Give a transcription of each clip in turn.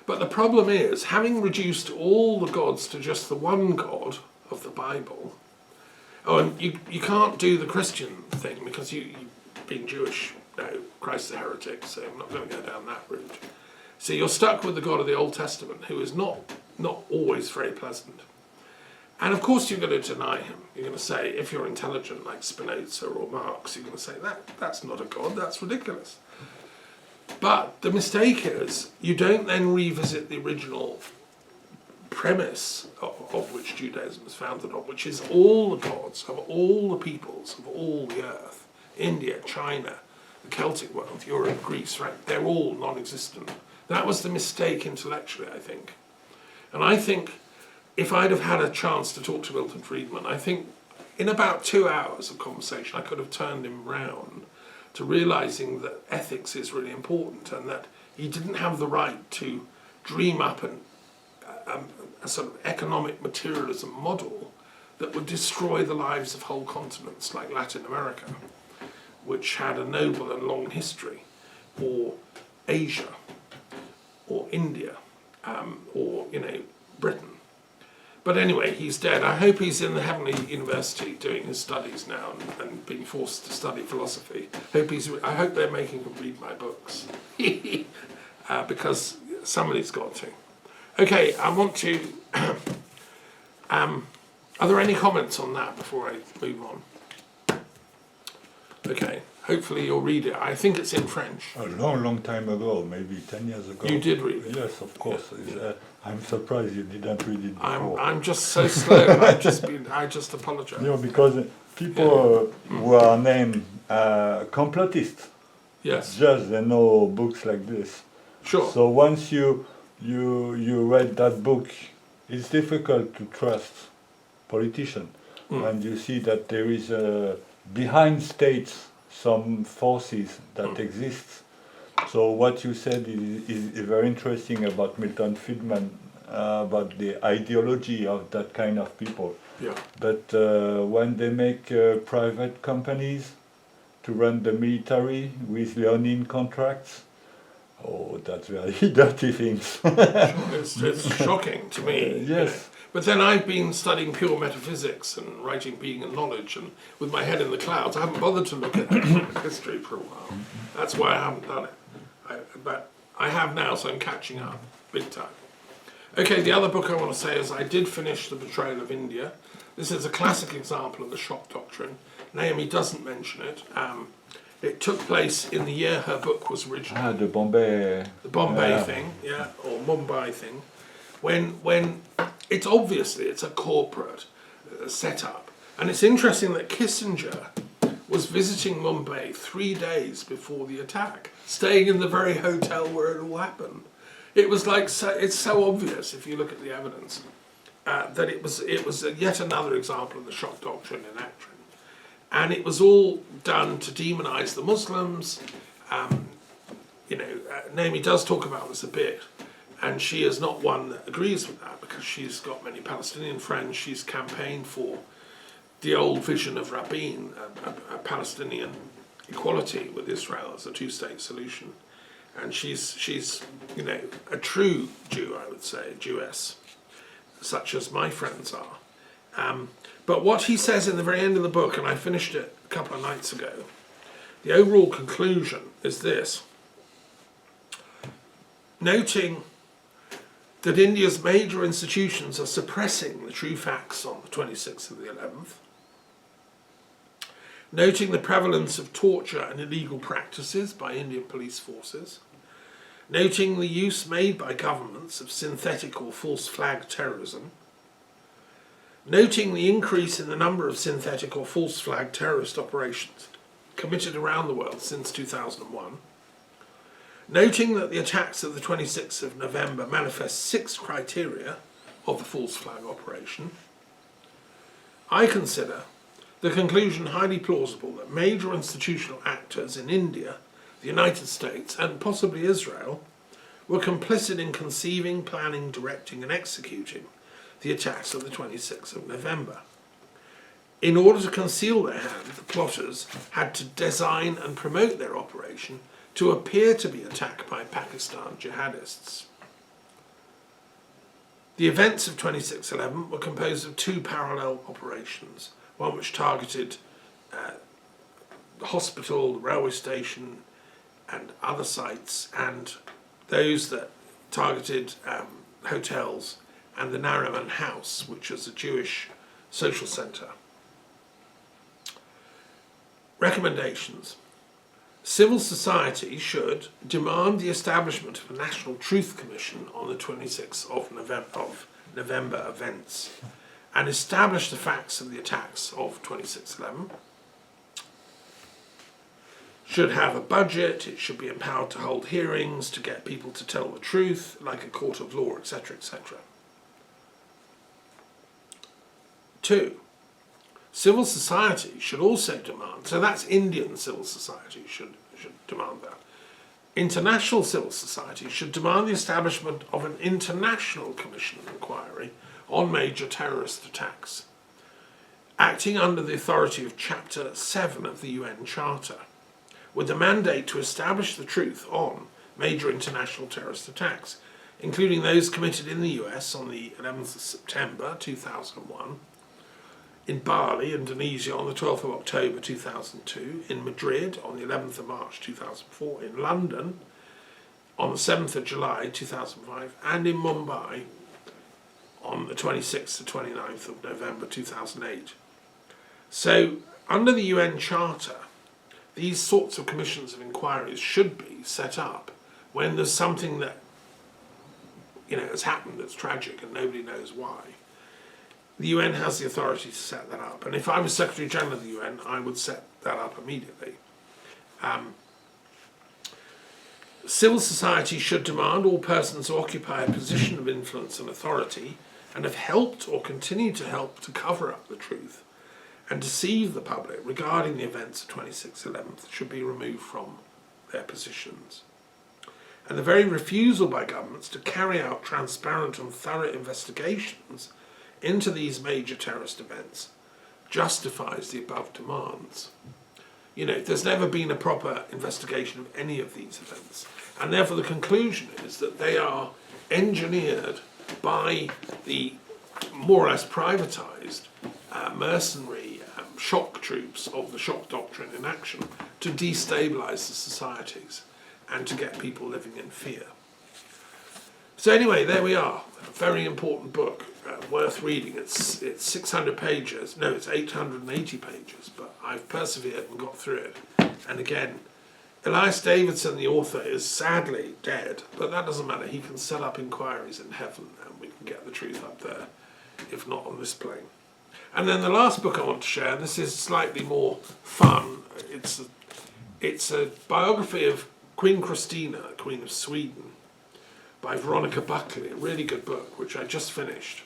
But the problem is, having reduced all the gods to just the one God of the Bible, and you can't do the Christian thing because you being Jewish, no, Christ's a heretic, so I'm not going to go down that route. So you're stuck with the God of the Old Testament, who is not always very pleasant. And of course you're going to deny him. You're going to say, if you're intelligent like Spinoza or Marx, you're going to say, that's not a God, that's ridiculous. But the mistake is, you don't then revisit the original premise of which Judaism is founded on, which is all the gods of all the peoples of all the earth, India, China, the Celtic world, Europe, Greece, right? They're all non-existent. That was the mistake intellectually, I think. And I think if I'd have had a chance to talk to Milton Friedman, I think in about 2 hours of conversation, I could have turned him round to realising that ethics is really important and that he didn't have the right to dream up a sort of economic materialism model that would destroy the lives of whole continents like Latin America, which had a noble and long history, or Asia, or India, or, Britain. But anyway, he's dead. I hope he's in the Heavenly University doing his studies now and being forced to study philosophy. I hope they're making him read my books. Because somebody's got to. Okay, I want to... are there any comments on that before I move on? Okay, hopefully you'll read it. I think it's in French. A long time ago, maybe 10 years ago. You did read it? Yes, of course. Yeah. I'm surprised you didn't read it before. I'm just so slow. I just apologise. Because people who are named complotists, yes, just they know books like this. Sure. So once you read that book, it's difficult to trust politicians. And you see that there is behind states some forces that exist. So what you said is very interesting about Milton Friedman, about the ideology of that kind of people. Yeah. But when they make private companies to run the military with Lenin contracts, oh, that's very dirty things. It's shocking to me. Yes. But then I've been studying pure metaphysics and writing Being and Knowledge, and with my head in the clouds, I haven't bothered to look at history for a while. That's why I haven't done it. But I have now, so I'm catching up big time. Okay, the other book I want to say is I did finish The Betrayal of India. This is a classic example of the shock doctrine. Naomi doesn't mention it. It took place in the year her book was originally... The Bombay... The Bombay thing, yeah, or Mumbai thing. When it's obviously it's a corporate setup. And it's interesting that Kissinger was visiting Mumbai 3 days before the attack, staying in the very hotel where it all happened. It was like, it's so obvious if you look at the evidence that it was yet another example of the shock doctrine in action. And it was all done to demonize the Muslims. Naomi does talk about this a bit, and she is not one that agrees with that because she's got many Palestinian friends. She's campaigned for the old vision of Rabin, a Palestinian equality with Israel as a two-state solution. And she's a true Jew, I would say, Jewess, such as my friends are. But what he says in the very end of the book, and I finished it a couple of nights ago, the overall conclusion is this. Noting that India's major institutions are suppressing the true facts on the 26th of the 11th, noting the prevalence of torture and illegal practices by Indian police forces, noting the use made by governments of synthetic or false flag terrorism, noting the increase in the number of synthetic or false flag terrorist operations committed around the world since 2001, noting that the attacks of the 26th of November manifest 6 criteria of the false flag operation, I consider the conclusion highly plausible that major institutional actors in India, the United States, and possibly Israel were complicit in conceiving, planning, directing, and executing the attacks of the 26th of November. In order to conceal their hand, the plotters had to design and promote their operation to appear to be attacked by Pakistan jihadists. The events of 2611 were composed of two parallel operations, one which targeted the hospital, the railway station and other sites, and those that targeted hotels and the Nariman House, which was a Jewish social centre. Recommendations. Civil society should demand the establishment of a National Truth Commission on the 26th of November events and establish the facts of the attacks of 2611. Should have a budget, it should be empowered to hold hearings, to get people to tell the truth, like a court of law, etc., etc. 2. Civil society should also demand, so that's Indian civil society should demand that. International civil society should demand the establishment of an international commission of inquiry on major terrorist attacks, acting under the authority of Chapter 7 of the UN Charter, with the mandate to establish the truth on major international terrorist attacks, including those committed in the US on the 11th of September 2001, in Bali, Indonesia on the 12th of October 2002, in Madrid on the 11th of March 2004, in London on the 7th of July 2005, and in Mumbai on the 26th to 29th of November 2008. So, under the UN Charter, these sorts of commissions of inquiries should be set up when there's something that, has happened that's tragic and nobody knows why. The UN has the authority to set that up, and if I was Secretary General of the UN, I would set that up immediately. Civil society should demand all persons who occupy a position of influence and authority and have helped or continue to help to cover up the truth and deceive the public regarding the events of 2611 should be removed from their positions. And the very refusal by governments to carry out transparent and thorough investigations into these major terrorist events justifies the above demands. There's never been a proper investigation of any of these events, and therefore the conclusion is that they are engineered by the more or less privatised mercenary shock troops of the shock doctrine in action to destabilise the societies and to get people living in fear. So anyway, there we are. A very important book, worth reading. It's 600 pages. No, it's 880 pages, but I've persevered and got through it. And again, Elias Davidson, the author, is sadly dead, but that doesn't matter. He can set up inquiries in heaven and we can get the truth up there, if not on this plane. And then the last book I want to share, this is slightly more fun. It's a biography of Queen Christina, Queen of Sweden, by Veronica Buckley, a really good book, which I just finished.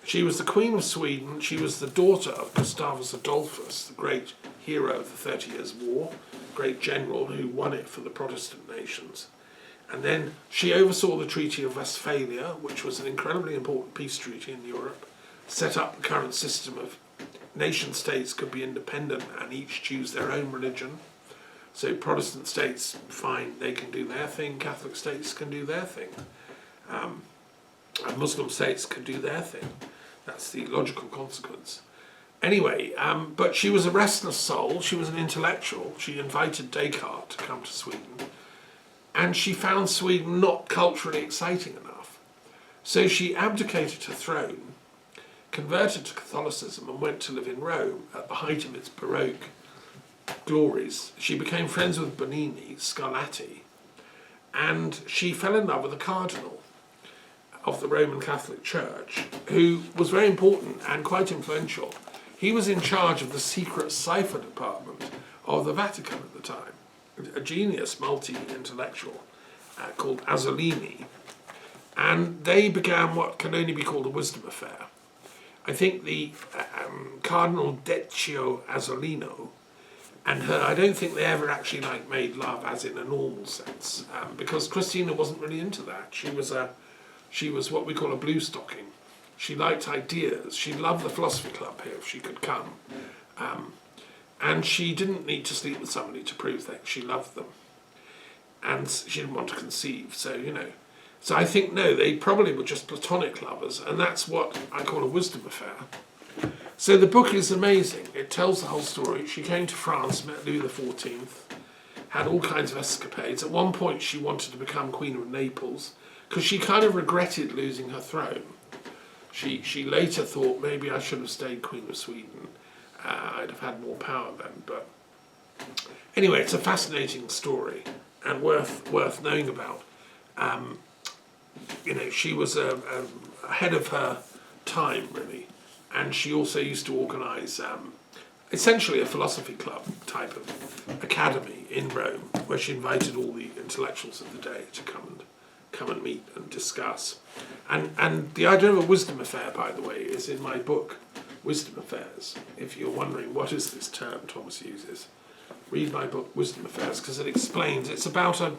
She was the Queen of Sweden. She was the daughter of Gustavus Adolphus, the great hero of the 30 Years' War, great general who won it for the Protestant nations. And then she oversaw the Treaty of Westphalia, which was an incredibly important peace treaty in Europe, set up the current system of nation states could be independent and each choose their own religion. So Protestant states, fine, they can do their thing, Catholic states can do their thing, and Muslim states can do their thing. That's the logical consequence. Anyway, but she was a restless soul, she was an intellectual, she invited Descartes to come to Sweden, and she found Sweden not culturally exciting enough. So she abdicated her throne, converted to Catholicism and went to live in Rome at the height of its Baroque glories. She became friends with Bernini, Scarlatti, and she fell in love with a cardinal of the Roman Catholic Church who was very important and quite influential. He was in charge of the secret cipher department of the Vatican at the time, a genius multi-intellectual called Azzolini, and they began what can only be called a wisdom affair. I think the Cardinal Deccio Azzolino and her, I don't think they ever actually made love as in a normal sense, because Christina wasn't really into that. She was what we call a blue stocking. She liked ideas. She loved the philosophy club here if she could come, and she didn't need to sleep with somebody to prove that she loved them, and she didn't want to conceive. So So I think, no, they probably were just platonic lovers, and that's what I call a wisdom affair. So the book is amazing. It tells the whole story. She came to France, met Louis XIV, had all kinds of escapades. At one point she wanted to become Queen of Naples, because she kind of regretted losing her throne. She later thought, maybe I should have stayed Queen of Sweden. I'd have had more power then. But anyway, it's a fascinating story and worth knowing about. She was ahead of her time, really. And she also used to organise essentially a philosophy club type of academy in Rome, where she invited all the intellectuals of the day to come and meet and discuss. And the idea of a wisdom affair, by the way, is in my book, Wisdom Affairs. If you're wondering what is this term Thomas uses, read my book, Wisdom Affairs, because it explains, it's about a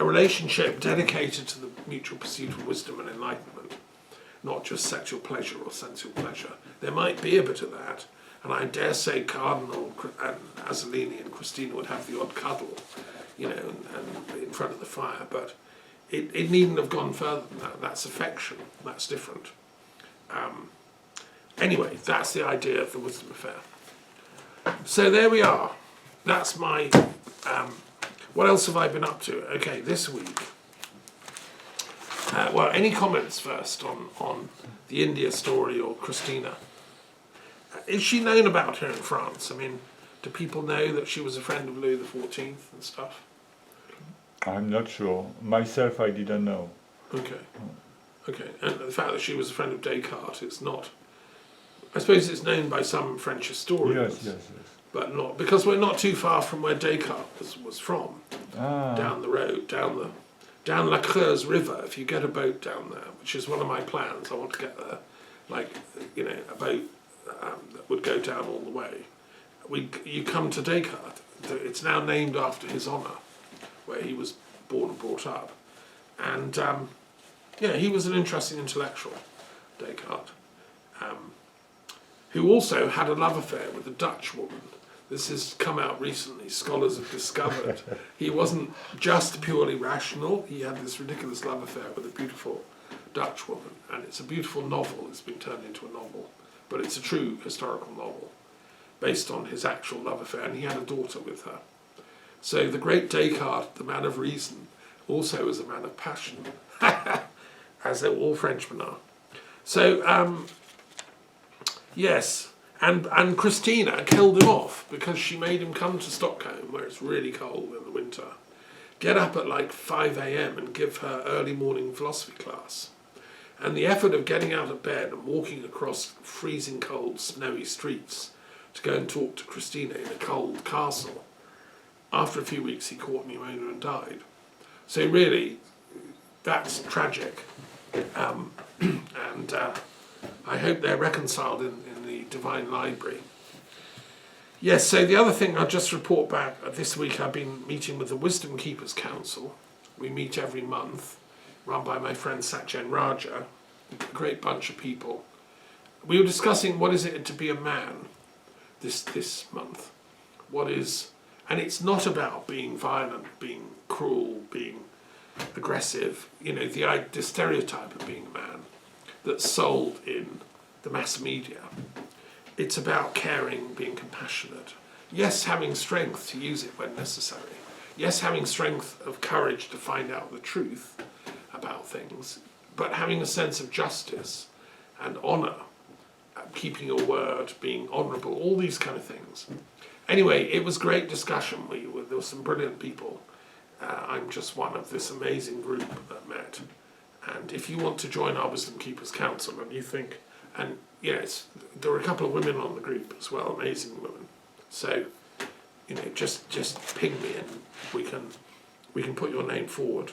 relationship dedicated to the mutual pursuit of wisdom and enlightenment, not just sexual pleasure or sensual pleasure. There might be a bit of that, and I dare say Cardinal and Azzolini and Christina would have the odd cuddle, and in front of the fire, but it needn't have gone further than that. That's affection, that's different. Anyway, that's the idea of the wisdom affair. So there we are. That's my... what else have I been up to? Okay, this week. Well, any comments first on the India story or Christina? Is she known about here in France? I mean, do people know that she was a friend of Louis XIV and stuff? I'm not sure. Myself, I didn't know. Okay. Okay, and the fact that she was a friend of Descartes, it's not... I suppose it's known by some French historians. Yes. But not... Because we're not too far from where Descartes was from. Down the road, down La Creuse River, if you get a boat down there, which is one of my plans, I want to get there, a boat that would go down all the way. You come to Descartes. It's now named after his honour, where he was born and brought up. And, he was an interesting intellectual, Descartes, who also had a love affair with a Dutch woman. This has come out recently. Scholars have discovered he wasn't just purely rational. He had this ridiculous love affair with a beautiful Dutch woman. And it's a beautiful novel. It's been turned into a novel. But it's a true historical novel based on his actual love affair. And he had a daughter with her. So the great Descartes, the man of reason, also was a man of passion, as all Frenchmen are. So, yes. And Christina killed him off because she made him come to Stockholm, where it's really cold in the winter, get up at like 5 a.m. and give her early morning philosophy class. And the effort of getting out of bed and walking across freezing cold, snowy streets to go and talk to Christina in a cold castle. After a few weeks, he caught pneumonia and died. So really, that's tragic. And I hope they're reconciled in the Divine Library. Yes, so the other thing I'll just report back, this week I've been meeting with the Wisdom Keepers Council. We meet every month, run by my friend Satyen Raja, a great bunch of people. We were discussing what is it to be a man this month. And it's not about being violent, being cruel, being aggressive, the stereotype of being a man that's sold in the mass media. It's about caring, being compassionate. Yes, having strength to use it when necessary. Yes, having strength of courage to find out the truth about things, but having a sense of justice and honour, keeping your word, being honourable, all these kind of things. Anyway, it was great discussion. There were some brilliant people. I'm just one of this amazing group that met. And if you want to join our Wisdom Keepers Council and you think, and yes, there were a couple of women on the group as well, amazing women. So, just ping me and we can put your name forward.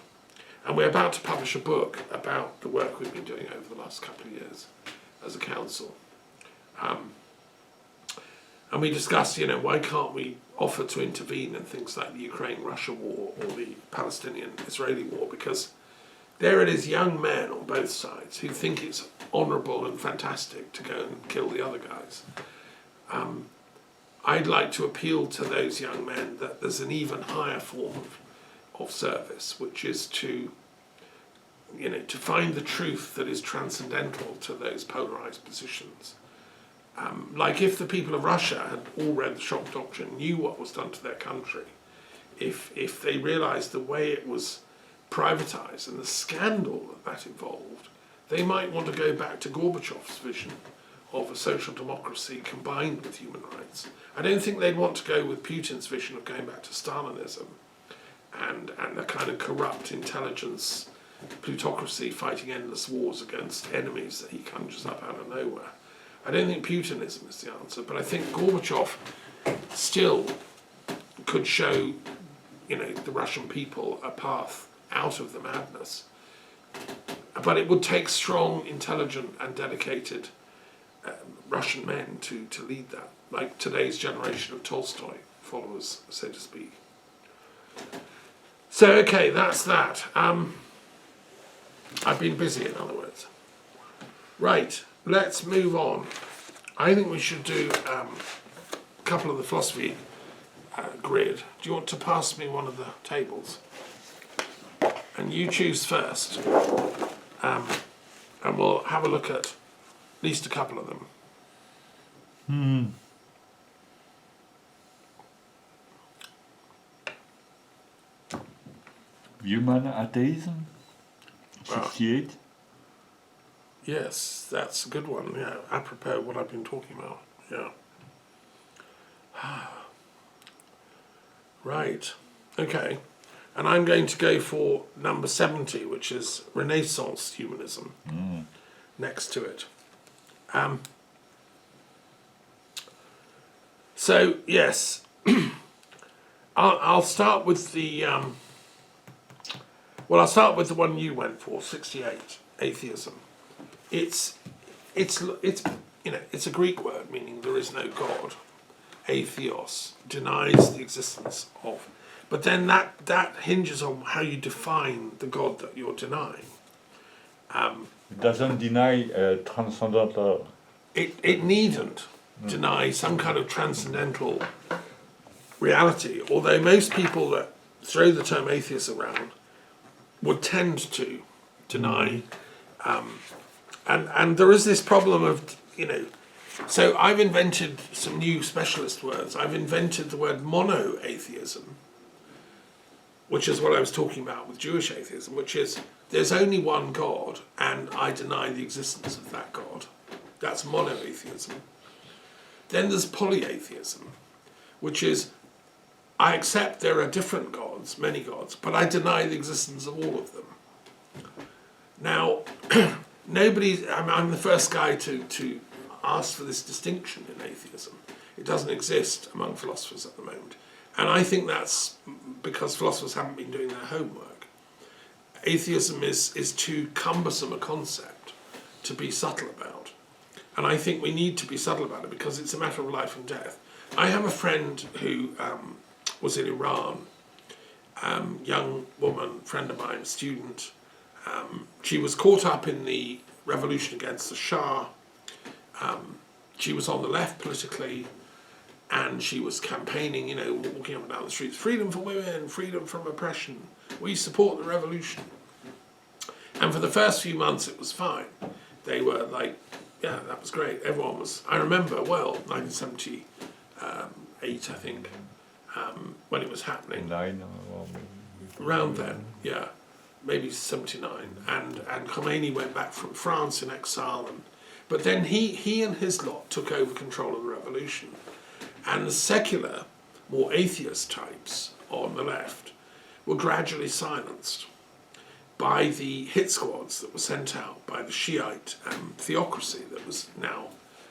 And we're about to publish a book about the work we've been doing over the last couple of years as a council. And we discussed, why can't we offer to intervene in things like the Ukraine-Russia war or the Palestinian-Israeli war? Because there it is, young men on both sides who think it's honourable and fantastic to go and kill the other guys. I'd like to appeal to those young men that there's an even higher form of service, which is to to find the truth that is transcendental to those polarized positions. Like if the people of Russia had all read the Shock Doctrine, knew what was done to their country, if they realized the way it was privatized and the scandal that involved, they might want to go back to Gorbachev's vision of a social democracy combined with human rights. I don't think they'd want to go with Putin's vision of going back to Stalinism and a kind of corrupt intelligence plutocracy fighting endless wars against enemies that he conjures up out of nowhere. I don't think Putinism is the answer, but I think Gorbachev still could show, the Russian people a path out of the madness. But it would take strong, intelligent and dedicated Russian men to lead that, like today's generation of Tolstoy followers, so to speak. So, okay, that's that. I've been busy, in other words. Right, let's move on. I think we should do a couple of the philosophy grid. Do you want to pass me one of the tables? And you choose first. And we'll have a look at least a couple of them. Human atheism? 68? Yes, that's a good one, yeah, apropos what I've been talking about, yeah. Right, okay. And I'm going to go for number 70, which is Renaissance humanism, next to it. So, yes, I'll start with the, I'll start with the one you went for, 68, atheism. It's a Greek word meaning there is no God. Atheos denies the existence of. But then that hinges on how you define the God that you're denying. It doesn't deny transcendental. It needn't deny some kind of transcendental reality, although most people that throw the term atheist around would tend to deny. And there is this problem of, so I've invented some new specialist words. I've invented the word monoatheism, which is what I was talking about with Jewish atheism, which is there's only one God and I deny the existence of that God. That's monoatheism. Then there's polyatheism, which is I accept there are different gods, many gods, but I deny the existence of all of them. Now, I'm the first guy to ask for this distinction in atheism. It doesn't exist among philosophers at the moment. And I think that's because philosophers haven't been doing their homework. Atheism is too cumbersome a concept to be subtle about. And I think we need to be subtle about it because it's a matter of life and death. I have a friend who was in Iran, young woman, friend of mine, student. She was caught up in the revolution against the Shah. She was on the left politically, and she was campaigning, walking up and down the streets, freedom for women, freedom from oppression. We support the revolution. And for the first few months, it was fine. They were like, yeah, that was great. Everyone was, I remember, 1978, I think, when it was happening. Around then, yeah. Maybe 79, and Khomeini went back from France in exile, but then he and his lot took over control of the revolution, and the secular, more atheist types on the left were gradually silenced by the hit squads that were sent out by the Shiite theocracy that was now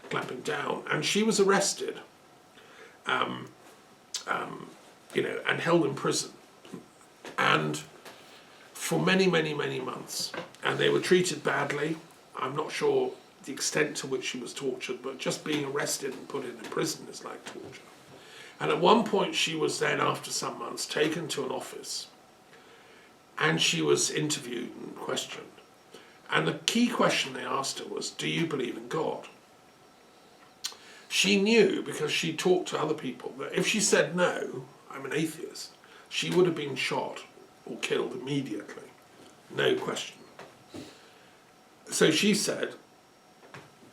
clamping down, and she was arrested, and held in prison, and for many, many, many months. And they were treated badly. I'm not sure the extent to which she was tortured, but just being arrested and put in prison is like torture. And at one point she was then, after some months, taken to an office and she was interviewed and questioned. And the key question they asked her was, do you believe in God? She knew, because she talked to other people, that if she said no, I'm an atheist, she would have been shot or killed immediately. No question. so she said,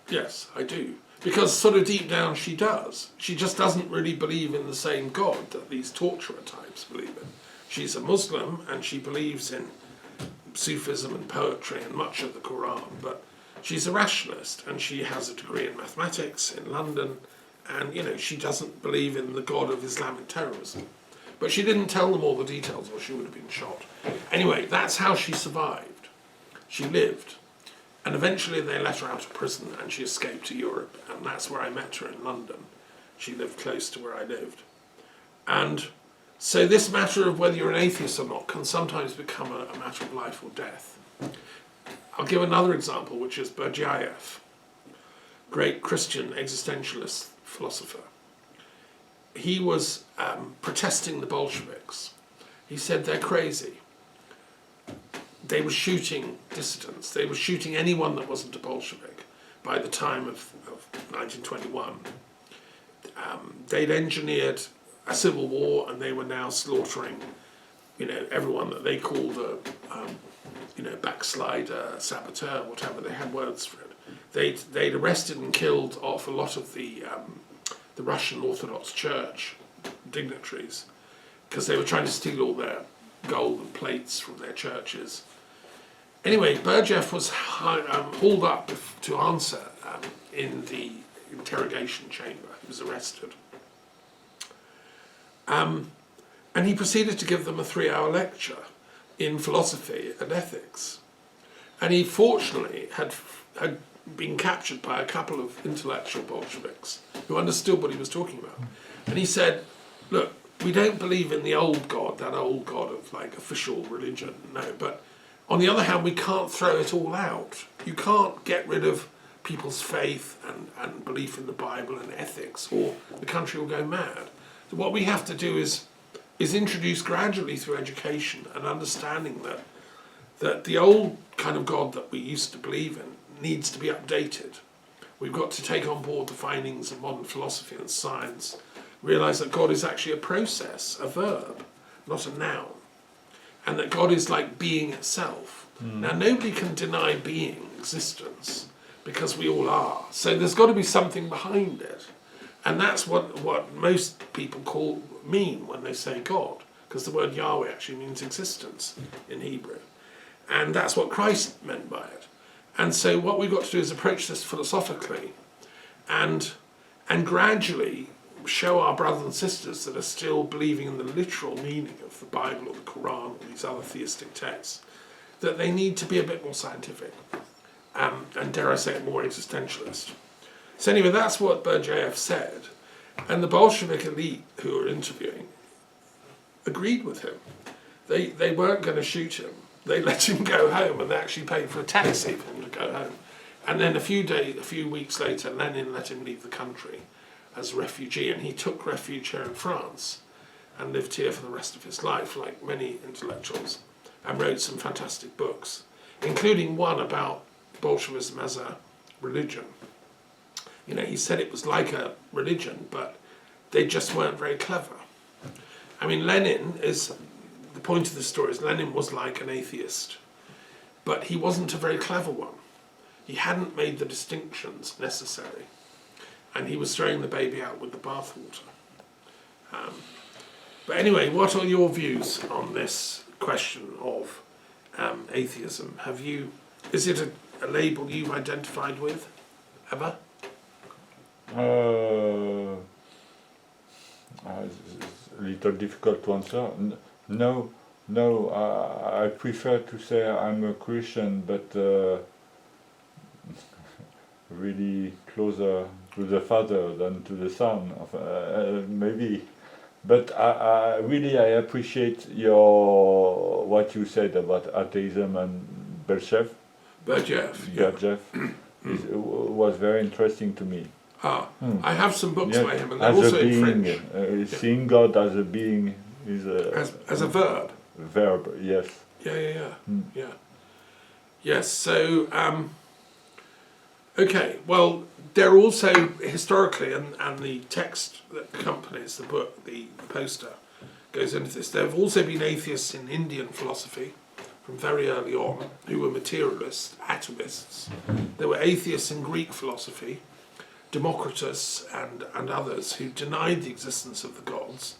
yes, I do. Because sort of deep down she does. She just doesn't really believe in the same God that these torturer types believe in. She's a Muslim and she believes in Sufism and poetry and much of the Quran, but she's a rationalist and she has a degree in mathematics in London, and she doesn't believe in the God of Islamic terrorism. But she didn't tell them all the details or she would have been shot. Anyway, that's how she survived. She lived. And eventually they let her out of prison and she escaped to Europe, and that's where I met her in London. She lived close to where I lived. And so this matter of whether you're an atheist or not can sometimes become a matter of life or death. I'll give another example, which is Berdyaev, great Christian existentialist philosopher. He was protesting the Bolsheviks. He said they're crazy. They were shooting dissidents. They were shooting anyone that wasn't a Bolshevik by the time of 1921. They'd engineered a civil war and they were now slaughtering, everyone that they called a, backslider, saboteur, whatever. They had words for it. They'd arrested and killed off a lot of the Russian Orthodox Church dignitaries because they were trying to steal all their gold and plates from their churches. Anyway, Berdyaev was hauled up to answer in the interrogation chamber. He was arrested. And he proceeded to give them a 3-hour lecture in philosophy and ethics. And he fortunately had been captured by a couple of intellectual Bolsheviks who understood what he was talking about. And he said, look, we don't believe in the old God, that old God of official religion, no, but on the other hand, we can't throw it all out. You can't get rid of people's faith and belief in the Bible and ethics, or the country will go mad. So what we have to do is introduce gradually through education and understanding that the old kind of God that we used to believe in needs to be updated. We've got to take on board the findings of modern philosophy and science, realise that God is actually a process, a verb, not a noun, and that God is like being itself. Now, nobody can deny being, existence, because we all are. So there's got to be something behind it. And that's what most people mean when they say God, because the word Yahweh actually means existence in Hebrew. And that's what Christ meant by it. And so what we've got to do is approach this philosophically and gradually show our brothers and sisters that are still believing in the literal meaning of the Bible or the Quran or these other theistic texts, that they need to be a bit more scientific and dare I say it, more existentialist. So anyway, that's what Berdyaev said, and the Bolshevik elite who were interviewing agreed with him. They weren't going to shoot him. They let him go home, and they actually paid for a taxi for him to go home. And then a few weeks later, Lenin let him leave the country as a refugee, and he took refuge here in France and lived here for the rest of his life, like many intellectuals, and wrote some fantastic books, including one about Bolshevism as a religion. He said it was like a religion, but they just weren't very clever. I mean, the point of the story is Lenin was like an atheist, but he wasn't a very clever one. He hadn't made the distinctions necessary, and he was throwing the baby out with the bathwater. But anyway, what are your views on this question of atheism? Is it a label you've identified with, ever? It's a little difficult to answer. No, I prefer to say I'm a Christian, but really closer to the Father than to the Son, maybe. But I really appreciate what you said about atheism and Berdyaev. Was very interesting to me. I have some books by him, and they're as also a being, in French. Seeing God as a being is As a verb. Verb, yes. Yeah. Yes. So, okay. Well, there are also historically, and the text that accompanies the book, the poster, goes into this. There have also been atheists in Indian philosophy, from very early on who were materialists, atomists. There were atheists in Greek philosophy, Democritus and others who denied the existence of the gods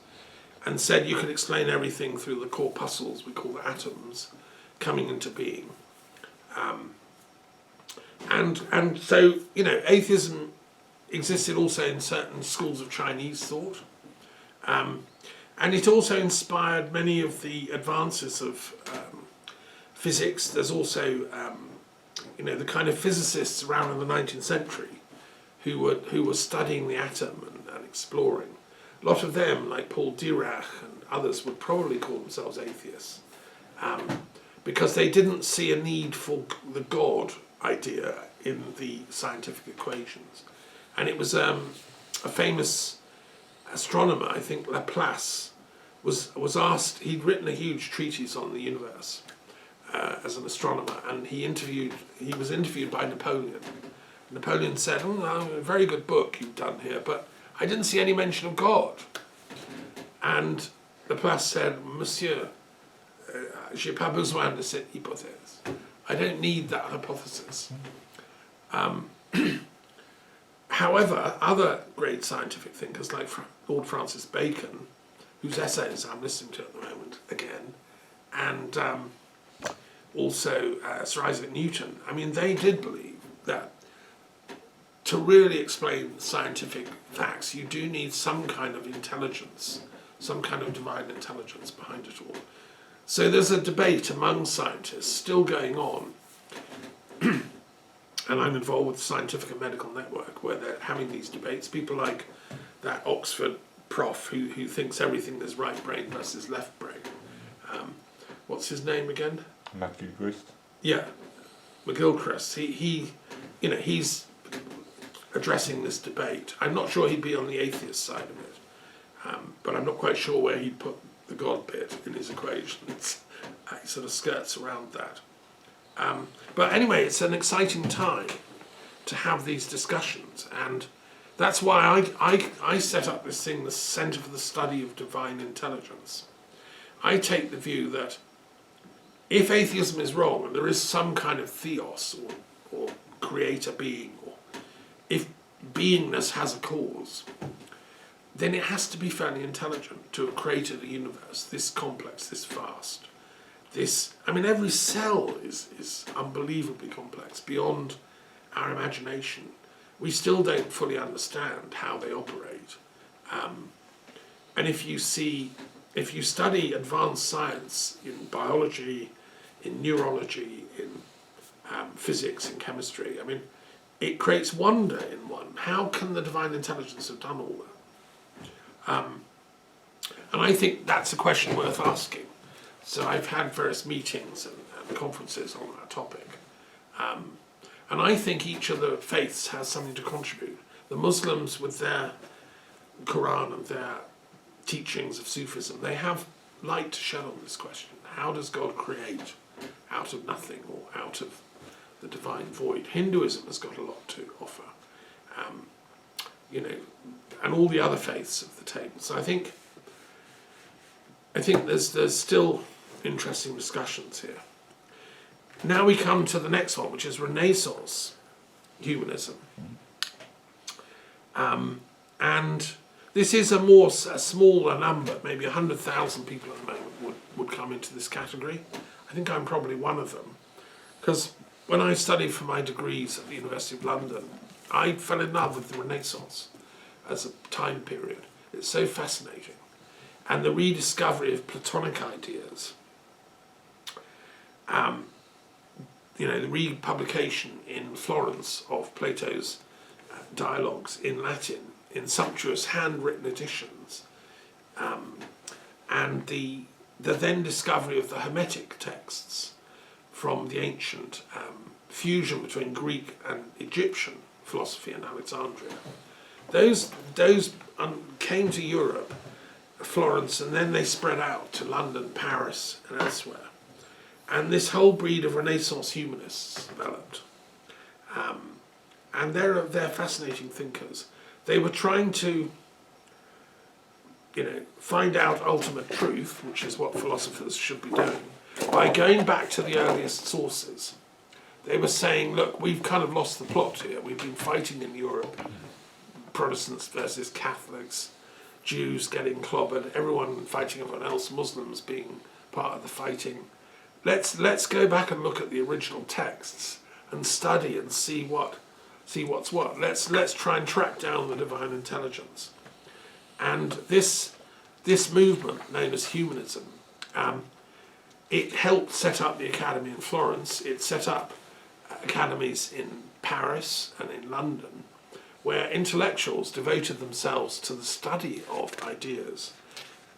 and said you could explain everything through the corpuscles, we call the atoms, coming into being. And so, you know, atheism existed also in certain schools of Chinese thought. And it also inspired many of the advances of physics. There's also, you know, the kind of physicists around in the 19th century who were studying the atom and exploring. A lot of them, like Paul Dirac and others, would probably call themselves atheists because they didn't see a need for the God idea in the scientific equations. And it was a famous astronomer, I think Laplace, was asked, he'd written a huge treatise on the universe as an astronomer, and he was interviewed by Napoleon. Napoleon said, "Oh, a very good book you've done here, but I didn't see any mention of God." And Laplace said, "Monsieur, j'ai pas besoin de cette hypothèse. I don't need that hypothesis." However, other great scientific thinkers like Lord Francis Bacon, whose essays I'm listening to at the moment again, and also Sir Isaac Newton, I mean, they did believe that to really explain scientific facts, you do need some kind of intelligence, some kind of divine intelligence behind it all. So there's a debate among scientists still going on, and I'm involved with the Scientific and Medical Network where they're having these debates. People like that Oxford prof who thinks everything is right brain versus left brain. What's his name again? McGilchrist. Yeah, McGilchrist. He, you know, he's addressing this debate. I'm not sure he'd be on the atheist side of it, but I'm not quite sure where he'd put the God bit in his equations. He sort of skirts around that. But anyway, it's an exciting time to have these discussions, and that's why I set up this thing, the Centre for the Study of Divine Intelligence. I take the view that if atheism is wrong, and there is some kind of theos or creator being, or if beingness has a cause, then it has to be fairly intelligent to have created a universe this complex, this vast. I mean, every cell is unbelievably complex, beyond our imagination. We still don't fully understand how they operate. And if you study advanced science in biology, in neurology, in physics, in chemistry, I mean, it creates wonder in one. How can the divine intelligence have done all that? And I think that's a question worth asking. So I've had various meetings and conferences on that topic. And I think each of the faiths has something to contribute. The Muslims, with their Quran and their teachings of Sufism, they have light to shed on this question. How does God create out of nothing or out of the divine void? Hinduism has got a lot to offer, you know, and all the other faiths of the table. So I think there's still interesting discussions here. Now we come to the next one, which is Renaissance humanism. And this is a smaller number, maybe 100,000 people at the moment would come into this category. I think I'm probably one of them. Because when I studied for my degrees at the University of London, I fell in love with the Renaissance as a time period. It's so fascinating. And the rediscovery of Platonic ideas, you know, the republication in Florence of Plato's dialogues in Latin, in sumptuous handwritten editions, and the then discovery of the Hermetic texts from the ancient fusion between Greek and Egyptian philosophy in Alexandria. Those came to Europe, Florence, and then they spread out to London, Paris, and elsewhere. And this whole breed of Renaissance humanists developed. And they're fascinating thinkers. They were trying to, you know, find out ultimate truth, which is what philosophers should be doing, by going back to the earliest sources. They were saying, look, we've kind of lost the plot here. We've been fighting in Europe, Protestants versus Catholics, Jews getting clobbered, everyone fighting everyone else, Muslims being part of the fighting. Let's go back and look at the original texts and study and see what's what. Let's try and track down the divine intelligence. And this movement known as humanism, it helped set up the academy in Florence. It set up academies in Paris and in London, where intellectuals devoted themselves to the study of ideas,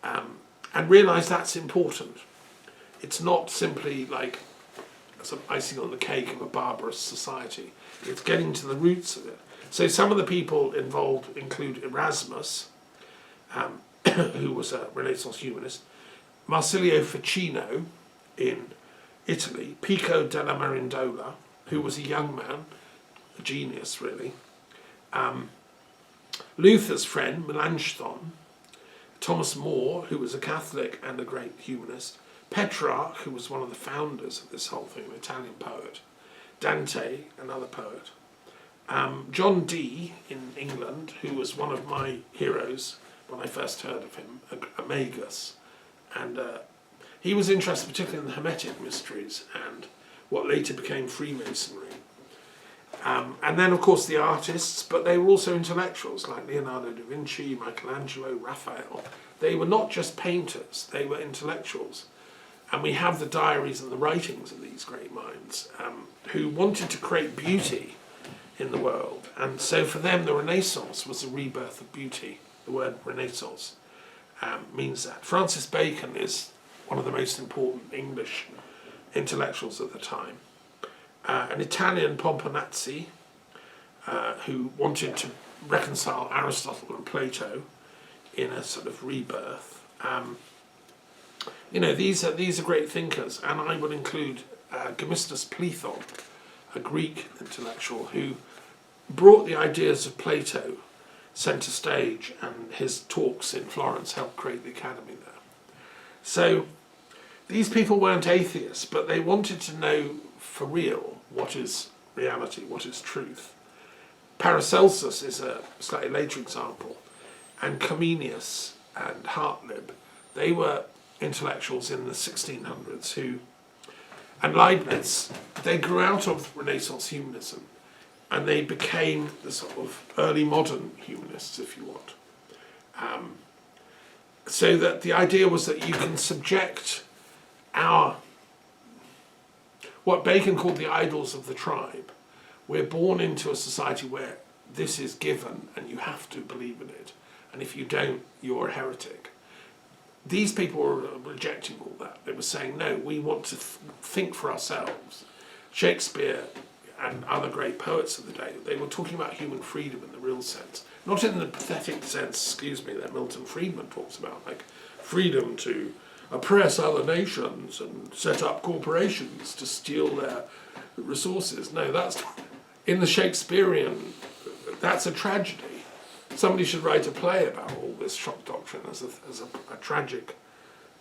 and realised that's important. It's not simply like some icing on the cake of a barbarous society. It's getting to the roots of it. So some of the people involved include Erasmus, who was a Renaissance humanist, Marsilio Ficino in Italy, Pico della Mirandola, who was a young man, a genius really, Luther's friend Melanchthon, Thomas More, who was a Catholic and a great humanist, Petrarch, who was one of the founders of this whole thing, an Italian poet, Dante, another poet, John Dee in England, who was one of my heroes when I first heard of him, a magus, and he was interested particularly in the Hermetic mysteries and what later became Freemasonry. And then, of course, the artists, but they were also intellectuals like Leonardo da Vinci, Michelangelo, Raphael. They were not just painters, they were intellectuals. And we have the diaries and the writings of these great minds who wanted to create beauty in the world. And so for them, the Renaissance was a rebirth of beauty. The word Renaissance means that. Francis Bacon is one of the most important English intellectuals at the time. An Italian Pomponazzi, who wanted to reconcile Aristotle and Plato in a sort of rebirth. These are great thinkers, and I would include Gemistus Plethon, a Greek intellectual who brought the ideas of Plato centre stage, and his talks in Florence helped create the academy there. So these people weren't atheists, but they wanted to know for real what is reality, what is truth. Paracelsus is a slightly later example, and Comenius and Hartlib, they were intellectuals in the 1600s and Leibniz, they grew out of Renaissance humanism and they became the sort of early modern humanists, if you want. So that the idea was that you can subject what Bacon called the idols of the tribe. We're born into a society where this is given and you have to believe in it, and if you don't, you're a heretic. These people were rejecting all that. They were saying, no, we want to think for ourselves. Shakespeare and other great poets of the day, they were talking about human freedom in the real sense. Not in the pathetic sense, that Milton Friedman talks about, like freedom to oppress other nations and set up corporations to steal their resources. No, that's in the Shakespearean, that's a tragedy. Somebody should write a play about all this shock doctrine as a tragic,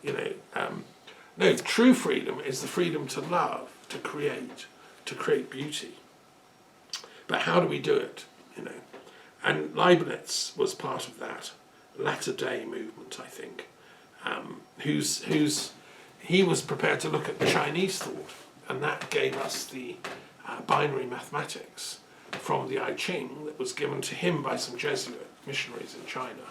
no, true freedom is the freedom to love, to create beauty. But how do we do it, And Leibniz was part of that latter day movement, I think, he was prepared to look at Chinese thought, and that gave us the binary mathematics from the I Ching that was given to him by some Jesuit missionaries in China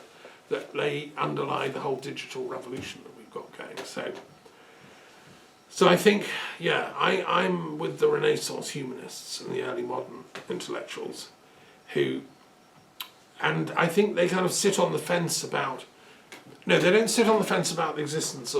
that underlie the whole digital revolution that we've got going. So I think, I'm with the Renaissance humanists and the early modern intellectuals and I think they kind of sit on the fence about, no, they don't sit on the fence about the existence